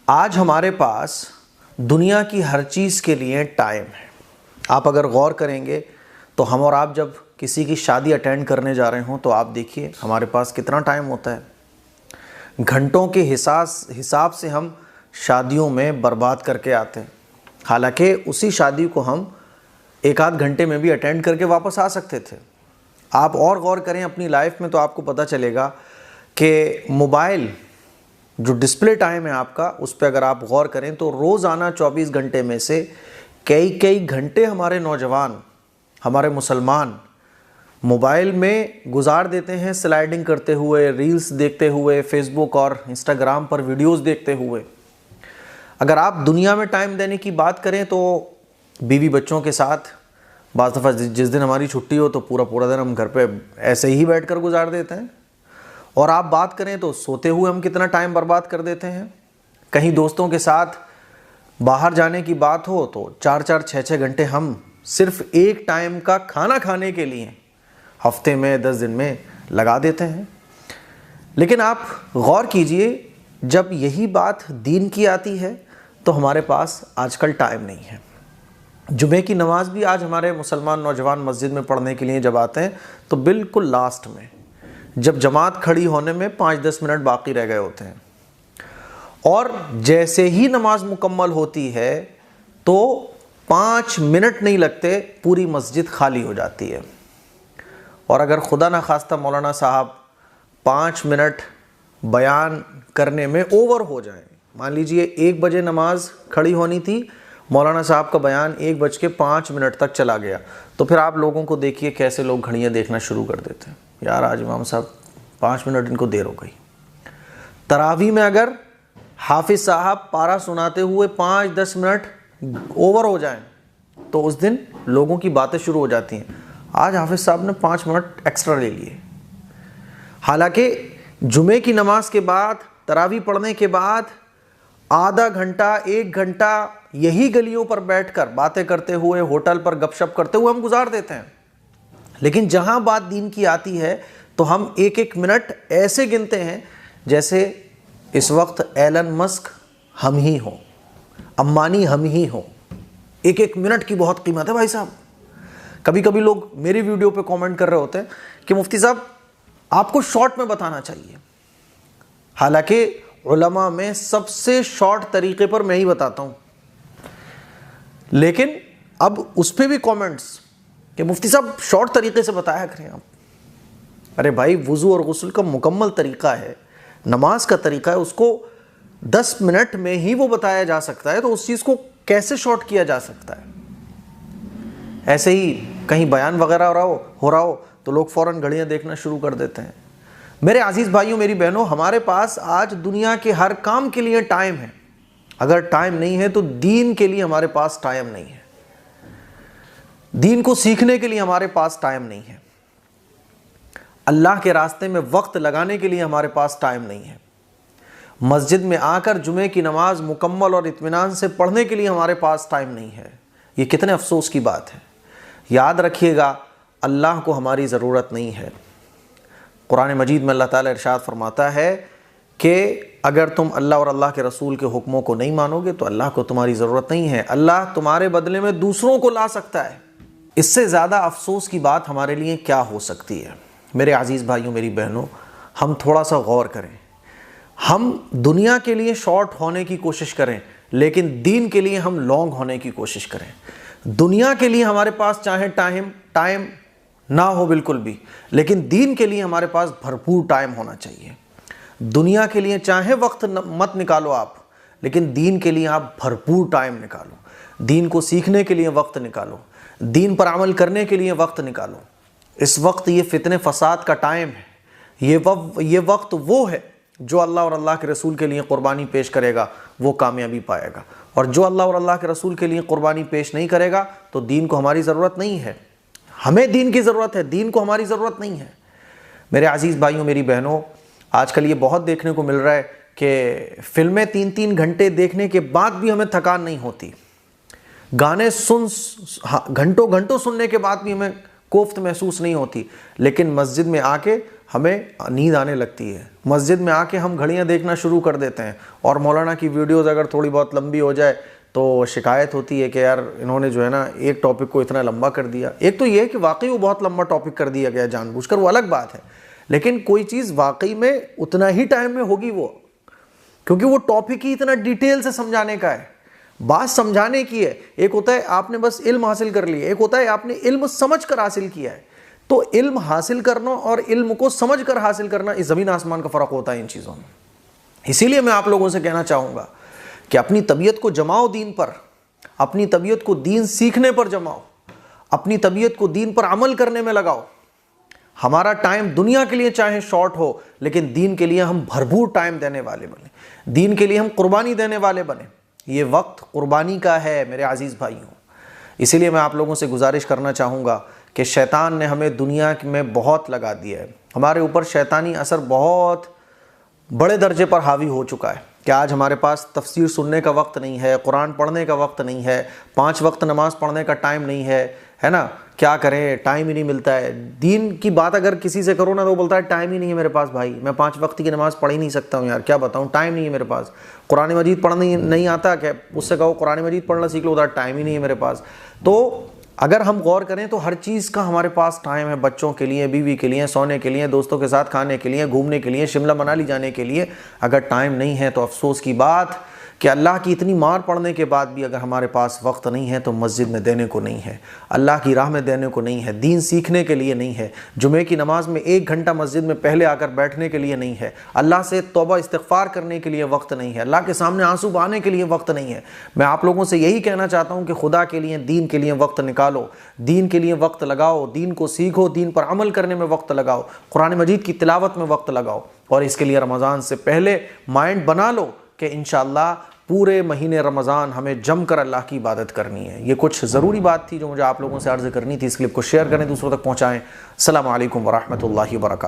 آج ہمارے پاس دنیا کی ہر چیز کے لیے ٹائم ہے۔ آپ اگر غور کریں گے تو ہم اور آپ جب کسی کی شادی اٹینڈ کرنے جا رہے ہوں تو آپ دیکھیے ہمارے پاس کتنا ٹائم ہوتا ہے۔ گھنٹوں کے حساب سے ہم شادیوں میں برباد کر کے آتے ہیں، حالانکہ اسی شادی کو ہم ایک آدھ گھنٹے میں بھی اٹینڈ کر کے واپس آ سکتے تھے۔ آپ اور غور کریں اپنی لائف میں تو آپ کو پتہ چلے گا کہ موبائل جو ڈسپلے ٹائم ہے آپ کا، اس پہ اگر آپ غور کریں تو روزانہ 24 گھنٹے میں سے کئی گھنٹے ہمارے نوجوان، ہمارے مسلمان موبائل میں گزار دیتے ہیں، سلائیڈنگ کرتے ہوئے، ریلز دیکھتے ہوئے، فیس بک اور انسٹاگرام پر ویڈیوز دیکھتے ہوئے۔ اگر آپ دنیا میں ٹائم دینے کی بات کریں تو بیوی بچوں کے ساتھ بعض دفعہ جس دن ہماری چھٹی ہو تو پورا دن ہم گھر پہ ایسے ہی بیٹھ کر گزار دیتے ہیں، اور آپ بات کریں تو سوتے ہوئے ہم کتنا ٹائم برباد کر دیتے ہیں۔ کہیں دوستوں کے ساتھ باہر جانے کی بات ہو تو 4 6 گھنٹے ہم صرف ایک ٹائم کا کھانا کھانے کے لیے ہفتے میں 10 دن میں لگا دیتے ہیں۔ لیکن آپ غور کیجئے جب یہی بات دین کی آتی ہے تو ہمارے پاس آج کل ٹائم نہیں ہے۔ جمعے کی نماز بھی آج ہمارے مسلمان نوجوان مسجد میں پڑھنے کے لیے جب آتے ہیں تو بالکل لاسٹ میں، جب جماعت کھڑی ہونے میں 5-10 منٹ باقی رہ گئے ہوتے ہیں، اور جیسے ہی نماز مکمل ہوتی ہے تو 5 منٹ نہیں لگتے پوری مسجد خالی ہو جاتی ہے۔ اور اگر خدا نخواستہ مولانا صاحب 5 منٹ بیان کرنے میں اوور ہو جائیں، مان لیجئے 1 بجے نماز کھڑی ہونی تھی، مولانا صاحب کا بیان 1:05 تک چلا گیا، تو پھر آپ لوگوں کو دیکھیے کیسے لوگ گھڑیاں دیکھنا شروع کر دیتے ہیں، یار آج امام صاحب 5 منٹ ان کو دیر ہو گئی۔ تراویح میں اگر حافظ صاحب پارہ سناتے ہوئے 5-10 منٹ اوور ہو جائیں تو اس دن لوگوں کی باتیں شروع ہو جاتی ہیں، آج حافظ صاحب نے 5 منٹ ایکسٹرا لے لیے۔ حالانکہ جمعے کی نماز کے بعد، تراویح پڑھنے کے بعد آدھا گھنٹہ 1 گھنٹہ یہی گلیوں پر بیٹھ کر باتیں کرتے ہوئے، ہوٹل پر گپ شپ کرتے ہوئے ہم گزار دیتے ہیں۔ لیکن جہاں بات دین کی آتی ہے تو ہم 1 منٹ ایسے گنتے ہیں جیسے اس وقت ایلن مسک ہم ہی ہوں، امبانی ہم ہی ہوں۔ 1 منٹ کی بہت قیمت ہے بھائی صاحب۔ کبھی لوگ میری ویڈیو پہ کامنٹ کر رہے ہوتے ہیں کہ مفتی صاحب آپ کو شارٹ میں بتانا چاہیے، حالانکہ علماء میں سب سے شارٹ طریقے پر میں ہی بتاتا ہوں، لیکن اب اس پہ بھی کامنٹس کہ مفتی صاحب شارٹ طریقے سے بتایا کریں آپ۔ ارے بھائی، وضو اور غسل کا مکمل طریقہ ہے، نماز کا طریقہ ہے، اس کو 10 منٹ میں ہی وہ بتایا جا سکتا ہے، تو اس چیز کو کیسے شارٹ کیا جا سکتا ہے؟ ایسے ہی کہیں بیان وغیرہ ہو رہا ہو تو لوگ فوراً گھڑیاں دیکھنا شروع کر دیتے ہیں۔ میرے عزیز بھائیوں، میری بہنوں، ہمارے پاس آج دنیا کے ہر کام کے لیے ٹائم ہے۔ اگر ٹائم نہیں ہے تو دین کے لیے ہمارے پاس ٹائم نہیں ہے، دین کو سیکھنے کے لیے ہمارے پاس ٹائم نہیں ہے، اللہ کے راستے میں وقت لگانے کے لیے ہمارے پاس ٹائم نہیں ہے، مسجد میں آ کر جمعے کی نماز مکمل اور اطمینان سے پڑھنے کے لیے ہمارے پاس ٹائم نہیں ہے۔ یہ کتنے افسوس کی بات ہے۔ یاد رکھیے گا، اللہ کو ہماری ضرورت نہیں ہے۔ قرآن مجید میں اللہ تعالیٰ ارشاد فرماتا ہے کہ اگر تم اللہ اور اللہ کے رسول کے حکموں کو نہیں مانو گے تو اللہ کو تمہاری ضرورت نہیں ہے، اللہ تمہارے بدلے میں دوسروں کو لا سکتا ہے۔ اس سے زیادہ افسوس کی بات ہمارے لیے کیا ہو سکتی ہے؟ میرے عزیز بھائیوں، میری بہنوں، ہم تھوڑا سا غور کریں۔ ہم دنیا کے لیے شارٹ ہونے کی کوشش کریں، لیکن دین کے لیے ہم لانگ ہونے کی کوشش کریں۔ دنیا کے لیے ہمارے پاس چاہے ٹائم نہ ہو بالکل بھی، لیکن دین کے لیے ہمارے پاس بھرپور ٹائم ہونا چاہیے۔ دنیا کے لیے چاہے وقت مت نکالو آپ، لیکن دین کے لیے آپ بھرپور ٹائم نکالو، دین کو سیکھنے کے لیے وقت نکالو، دین پر عمل کرنے کے لیے وقت نکالو۔ اس وقت یہ فتنے فساد کا ٹائم ہے، یہ وقت وہ ہے جو اللہ اور اللہ کے رسول کے لیے قربانی پیش کرے گا وہ کامیابی پائے گا، اور جو اللہ اور اللہ کے رسول کے لیے قربانی پیش نہیں کرے گا تو دین کو ہماری ضرورت نہیں ہے۔ ہمیں دین کی ضرورت ہے، دین کو ہماری ضرورت نہیں ہے۔ میرے عزیز بھائیوں، میری بہنوں، آج کل یہ بہت دیکھنے کو مل رہا ہے کہ فلمیں 3 گھنٹے دیکھنے کے بعد بھی ہمیں تھکان نہیں ہوتی، گانے گھنٹوں سننے کے بعد بھی ہمیں کوفت محسوس نہیں ہوتی، لیکن مسجد میں آ کے ہمیں نیند آنے لگتی ہے، مسجد میں آ کے ہم گھڑیاں دیکھنا شروع کر دیتے ہیں، اور مولانا کی ویڈیوز اگر تھوڑی بہت لمبی ہو جائے تو شکایت ہوتی ہے کہ یار انہوں نے جو ہے نا ایک ٹاپک کو اتنا لمبا کر دیا۔ ایک تو یہ ہے کہ واقعی وہ بہت لمبا ٹاپک کر دیا گیا جان بوجھ کر، وہ الگ بات ہے، لیکن کوئی چیز واقعی میں اتنا ہی ٹائم میں ہوگی وہ، کیونکہ وہ ٹاپک ہی اتنا ڈیٹیل سے سمجھانے کا ہے، بات سمجھانے کی ہے۔ ایک ہوتا ہے آپ نے بس علم حاصل کر لیا، ایک ہوتا ہے آپ نے علم سمجھ کر حاصل کیا ہے۔ تو علم حاصل کرنا اور علم کو سمجھ کر حاصل کرنا، اس زمین آسمان کا فرق ہوتا ہے ان چیزوں میں۔ اسی لیے میں آپ لوگوں سے کہنا چاہوں گا کہ اپنی طبیعت کو جماؤ دین پر، اپنی طبیعت کو دین سیکھنے پر جماؤ، اپنی طبیعت کو دین پر عمل کرنے میں لگاؤ۔ ہمارا ٹائم دنیا کے لیے چاہے شارٹ ہو، لیکن دین کے لیے ہم بھرپور ٹائم دینے والے بنیں، دین کے لیے ہم قربانی دینے والے بنیں۔ یہ وقت قربانی کا ہے میرے عزیز بھائیوں۔ اسی لیے میں آپ لوگوں سے گزارش کرنا چاہوں گا کہ شیطان نے ہمیں دنیا میں بہت لگا دیا ہے، ہمارے اوپر شیطانی اثر بہت بڑے درجے پر حاوی ہو چکا ہے کہ آج ہمارے پاس تفسیر سننے کا وقت نہیں ہے، قرآن پڑھنے کا وقت نہیں ہے، 5 وقت نماز پڑھنے کا ٹائم نہیں ہے نا، کیا کریں، ٹائم ہی نہیں ملتا ہے۔ دین کی بات اگر کسی سے کرو نا تو وہ بولتا ہے ٹائم ہی نہیں ہے میرے پاس بھائی، میں 5 وقت کی نماز پڑھ ہی نہیں سکتا ہوں یار، کیا بتاؤں، ٹائم نہیں ہے میرے پاس۔ قرآن مجید پڑھنا نہیں آتا کہ اس سے کہو قرآن مجید پڑھنا سیکھ لو، ٹائم ہی نہیں ہے میرے پاس۔ تو اگر ہم غور کریں تو ہر چیز کا ہمارے پاس ٹائم ہے، بچوں کے لیے، بیوی کے لیے، سونے کے لیے، دوستوں کے ساتھ کھانے کے لیے، گھومنے کے لیے، شملہ منالی جانے کے لیے۔ اگر ٹائم نہیں ہے تو افسوس کی بات کہ اللہ کی اتنی مار پڑنے کے بعد بھی اگر ہمارے پاس وقت نہیں ہے تو مسجد میں دینے کو نہیں ہے، اللہ کی راہ میں دینے کو نہیں ہے، دین سیکھنے کے لیے نہیں ہے، جمعے کی نماز میں 1 گھنٹہ مسجد میں پہلے آ کر بیٹھنے کے لیے نہیں ہے، اللہ سے توبہ استغفار کرنے کے لیے وقت نہیں ہے، اللہ کے سامنے آنسو بہانے کے لیے وقت نہیں ہے۔ میں آپ لوگوں سے یہی کہنا چاہتا ہوں کہ خدا کے لیے، دین کے لیے وقت نکالو، دین کے لیے وقت لگاؤ، دین کو سیکھو، دین پر عمل کرنے میں وقت لگاؤ، قرآن مجید کی تلاوت میں وقت لگاؤ، اور اس کے لیے رمضان سے پہلے مائنڈ بنا لو کہ انشاءاللہ پورے مہینے رمضان ہمیں جم کر اللہ کی عبادت کرنی ہے۔ یہ کچھ ضروری بات تھی جو مجھے آپ لوگوں سے عرض کرنی تھی، اس کلپ کو شیئر کریں، دوسروں تک پہنچائیں۔ السلام علیکم ورحمۃ اللہ وبرکاتہ۔